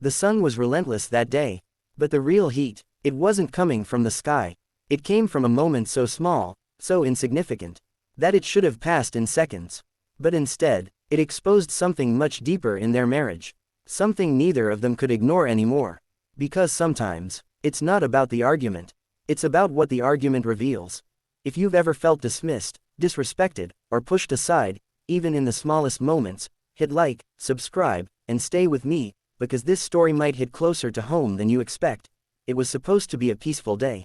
The sun was relentless that day. But the real heat, it wasn't coming from the sky. It came from a moment so small, so insignificant, that it should have passed in seconds. But instead, it exposed something much deeper in their marriage. Something neither of them could ignore anymore. Because sometimes, it's not about the argument. It's about what the argument reveals. If you've ever felt dismissed, disrespected, or pushed aside, even in the smallest moments, hit like, subscribe, and stay with me, because this story might hit closer to home than you expect. It was supposed to be a peaceful day.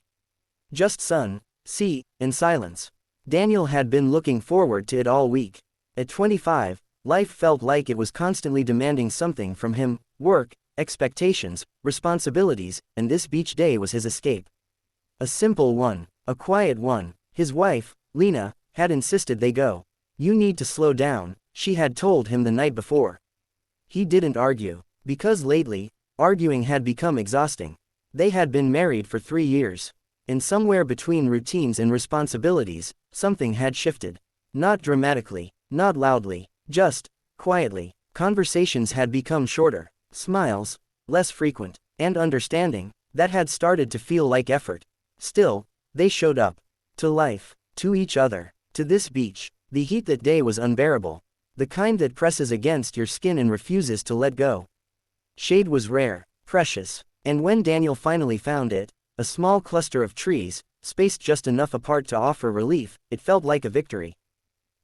Just sun, sea, and silence. Daniel had been looking forward to it all week. At 25, life felt like it was constantly demanding something from him: work, expectations, responsibilities, and this beach day was his escape. A simple one, a quiet one. His wife, Lena, had insisted they go. "You need to slow down," she had told him the night before. He didn't argue, because lately, arguing had become exhausting. They had been married for 3 years. And somewhere between routines and responsibilities, something had shifted. Not dramatically, not loudly, just quietly. Conversations had become shorter, smiles less frequent, and understanding that had started to feel like effort. Still, they showed up. To life, to each other, to this beach. The heat that day was unbearable. The kind that presses against your skin and refuses to let go. Shade was rare, precious, and when Daniel finally found it, a small cluster of trees, spaced just enough apart to offer relief, it felt like a victory.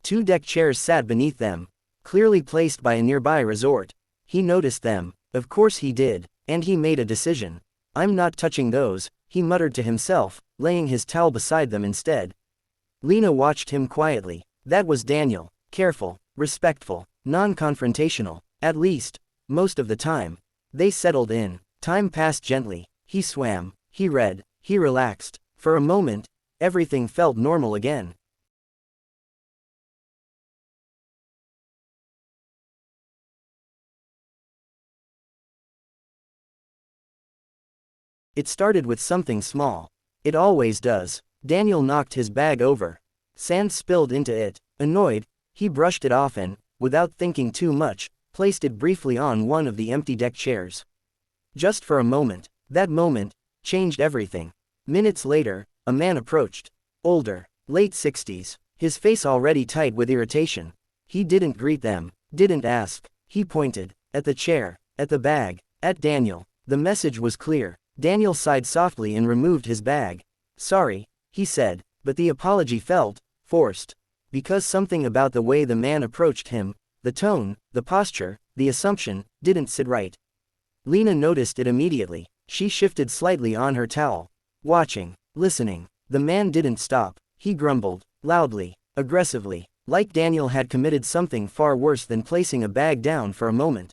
2 deck chairs sat beneath them, clearly placed by a nearby resort. He noticed them, of course he did, and he made a decision. "I'm not touching those," he muttered to himself, laying his towel beside them instead. Lena watched him quietly. That was Daniel, careful, respectful, non-confrontational, at least, most of the time. They settled in. Time passed gently. He swam, he read, he relaxed. For a moment, everything felt normal again. It started with something small. It always does. Daniel knocked his bag over. Sand spilled into it. Annoyed, he brushed it off and, without thinking too much, placed it briefly on one of the empty deck chairs. Just for a moment, that moment changed everything. Minutes later, a man approached. Older, late 60s, his face already tight with irritation. He didn't greet them, didn't ask. He pointed, at the chair, at the bag, at Daniel. The message was clear. Daniel sighed softly and removed his bag. "Sorry," he said, but the apology felt forced. Because something about the way the man approached him, the tone, the posture, the assumption, didn't sit right. Lena noticed it immediately. She shifted slightly on her towel. Watching, listening. The man didn't stop. He grumbled, loudly, aggressively, like Daniel had committed something far worse than placing a bag down for a moment.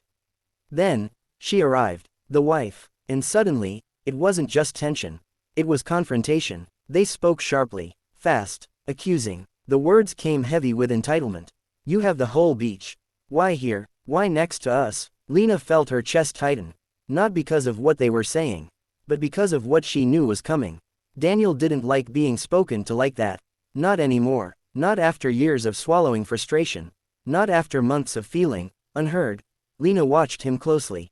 Then, she arrived, the wife, and suddenly, it wasn't just tension. It was confrontation. They spoke sharply, fast, accusing. The words came heavy with entitlement. "You have the whole beach. Why here? Why next to us?" Lena felt her chest tighten. Not because of what they were saying, but because of what she knew was coming. Daniel didn't like being spoken to like that. Not anymore. Not after years of swallowing frustration. Not after months of feeling unheard. Lena watched him closely.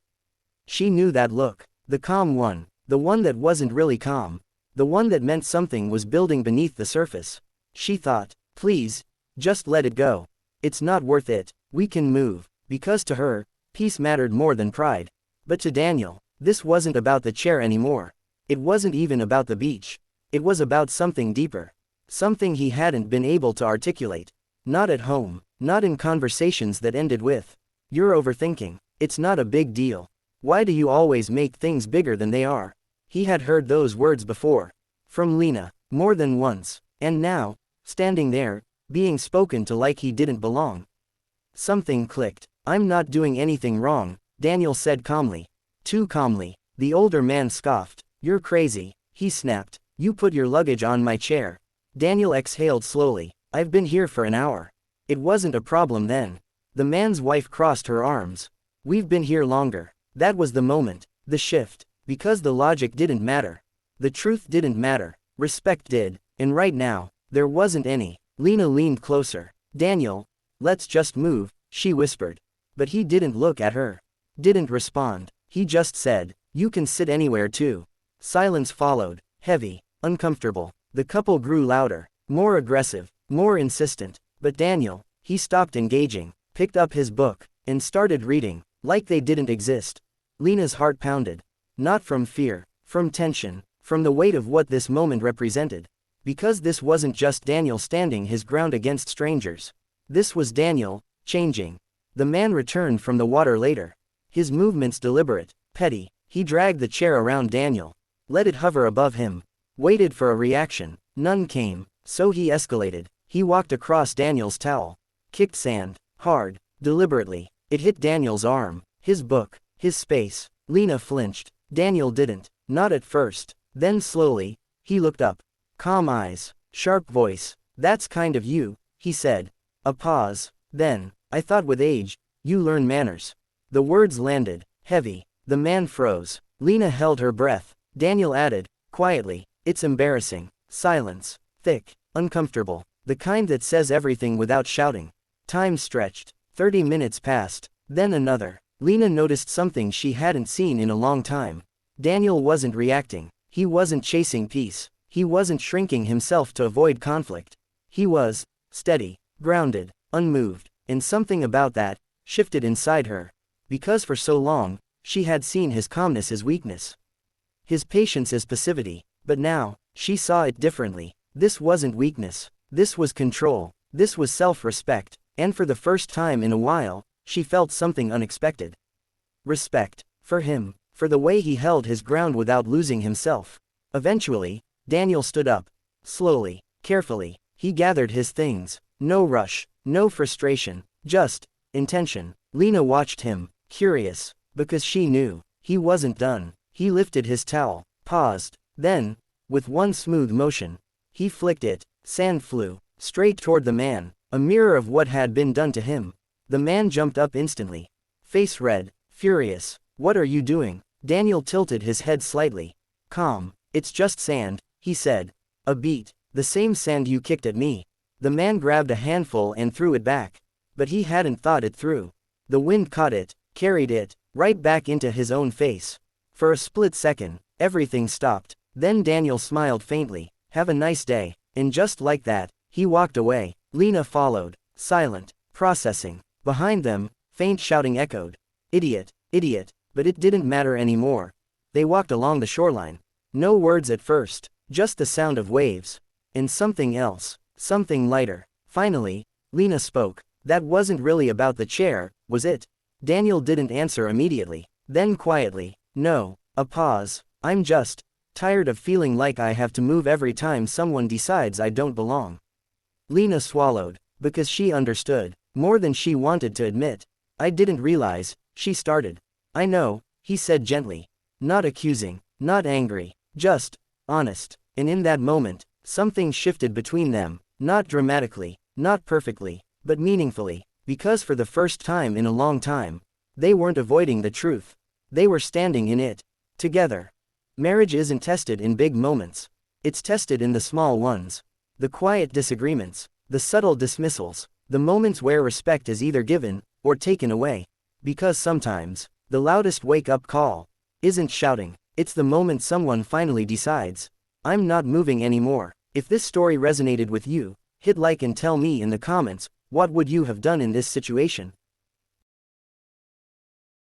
She knew that look. The calm one. The one that wasn't really calm. The one that meant something was building beneath the surface. She thought, "Please, just let it go. It's not worth it. We can move." Because to her, peace mattered more than pride. But to Daniel, this wasn't about the chair anymore. It wasn't even about the beach. It was about something deeper. Something he hadn't been able to articulate. Not at home, not in conversations that ended with, "You're overthinking. It's not a big deal. Why do you always make things bigger than they are?" He had heard those words before. From Lena, more than once. And now, standing there, being spoken to like he didn't belong. Something clicked. "I'm not doing anything wrong," Daniel said calmly. Too calmly. The older man scoffed. "You're crazy," he snapped. "You put your luggage on my chair." Daniel exhaled slowly. "I've been here for an hour." It wasn't a problem then. The man's wife crossed her arms. "We've been here longer." That was the moment. The shift. Because the logic didn't matter. The truth didn't matter. Respect did. And right now, there wasn't any. Lena leaned closer. "Daniel, let's just move," she whispered. But he didn't look at her. Didn't respond. He just said, "You can sit anywhere too." Silence followed, heavy, uncomfortable. The couple grew louder, more aggressive, more insistent. But Daniel, he stopped engaging, picked up his book, and started reading, like they didn't exist. Lena's heart pounded. Not from fear, from tension, from the weight of what this moment represented. Because this wasn't just Daniel standing his ground against strangers. This was Daniel, changing. The man returned from the water later. His movements deliberate, petty. He dragged the chair around Daniel. Let it hover above him. Waited for a reaction. None came, so he escalated. He walked across Daniel's towel. Kicked sand, hard, deliberately. It hit Daniel's arm, his book, his space. Lena flinched. Daniel didn't. Not at first. Then slowly, he looked up. Calm eyes, sharp voice. "That's kind of you," he said. A pause. Then, "I thought with age, you learn manners." The words landed, heavy. The man froze. Lena held her breath. Daniel added, quietly, "It's embarrassing." Silence. Thick, uncomfortable. The kind that says everything without shouting. Time stretched. 30 minutes passed. Then another. Lena noticed something she hadn't seen in a long time. Daniel wasn't reacting. He wasn't chasing peace. He wasn't shrinking himself to avoid conflict. He was steady, grounded, unmoved, and something about that shifted inside her. Because for so long, she had seen his calmness as weakness, his patience as passivity, but now, she saw it differently. This wasn't weakness. This was control. This was self-respect, and for the first time in a while, she felt something unexpected. Respect. For him, for the way he held his ground without losing himself. Eventually, Daniel stood up. Slowly, carefully, he gathered his things. No rush, no frustration, just intention. Lena watched him, curious, because she knew he wasn't done. He lifted his towel, paused, then, with one smooth motion, he flicked it. Sand flew straight toward the man, a mirror of what had been done to him. The man jumped up instantly, face red, furious. "What are you doing?" Daniel tilted his head slightly. "Calm, it's just sand," he said. "A beat, the same sand you kicked at me." The man grabbed a handful and threw it back. But he hadn't thought it through. The wind caught it, carried it, right back into his own face. For a split second, everything stopped. Then Daniel smiled faintly. "Have a nice day." And just like that, he walked away. Lena followed, silent, processing. Behind them, faint shouting echoed. "Idiot, idiot," but it didn't matter anymore. They walked along the shoreline. No words at first, just the sound of waves. And something else, something lighter. Finally, Lena spoke. "That wasn't really about the chair, was it?" Daniel didn't answer immediately. Then quietly, "No." A pause. "I'm just tired of feeling like I have to move every time someone decides I don't belong." Lena swallowed, because she understood, more than she wanted to admit. "I didn't realize," she started. "I know," he said gently. Not accusing, not angry, just honest. And in that moment, something shifted between them, not dramatically, not perfectly, but meaningfully, because for the first time in a long time, they weren't avoiding the truth. They were standing in it, together. Marriage isn't tested in big moments. It's tested in the small ones. The quiet disagreements, the subtle dismissals, the moments where respect is either given or taken away. Because sometimes, the loudest wake-up call isn't shouting. It's the moment someone finally decides, "I'm not moving anymore." If this story resonated with you, hit like and tell me in the comments, what would you have done in this situation?